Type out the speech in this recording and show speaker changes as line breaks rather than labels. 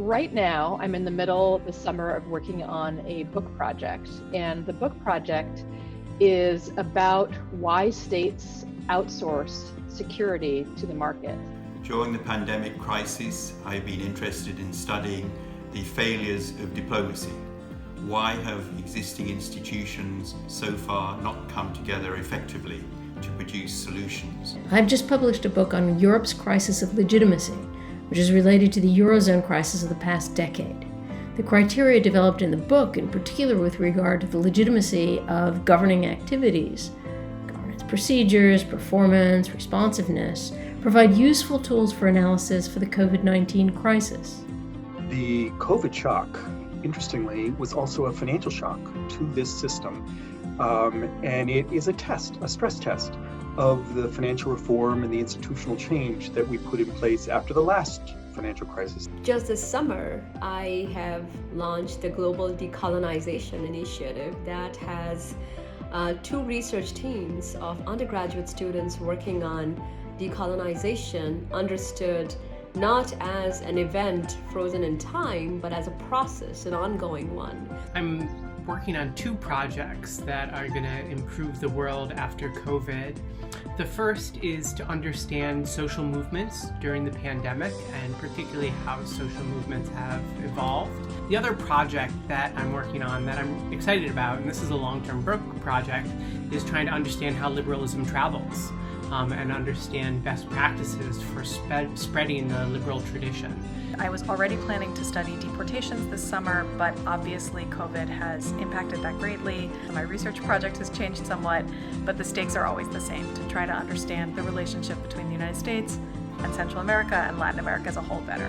Right now, I'm in the middle this summer of working on a book project, and the book project is about why states outsource security to the market.
During the pandemic crisis, I've been interested in studying the failures of diplomacy. Why have existing institutions so far not come together effectively to produce solutions?
I've just published a book on Europe's crisis of legitimacy, which is related to the Eurozone crisis of the past decade. The criteria developed in the book, in particular with regard to the legitimacy of governing activities, governance procedures, performance, responsiveness, provide useful tools for analysis for the COVID-19 crisis.
The COVID shock, interestingly, was also a financial shock to this system. And it is a stress test of the financial reform and the institutional change that we put in place after the last financial crisis.
Just this summer, I have launched the Global Decolonization Initiative that has two research teams of undergraduate students working on decolonization, understood not as an event frozen in time, but as a process, an ongoing one.
I'm working on two projects that are going to improve the world after COVID. The first is to understand social movements during the pandemic, and particularly how social movements have evolved. The other project that I'm working on that I'm excited about, and this is a long-term book project, is trying to understand how liberalism travels and understand best practices for spreading the liberal tradition.
I was already planning to study deportations this summer, but obviously COVID has impacted that greatly. My research project has changed somewhat, but the stakes are always the same, to try to understand the relationship between the United States and Central America and Latin America as a whole better.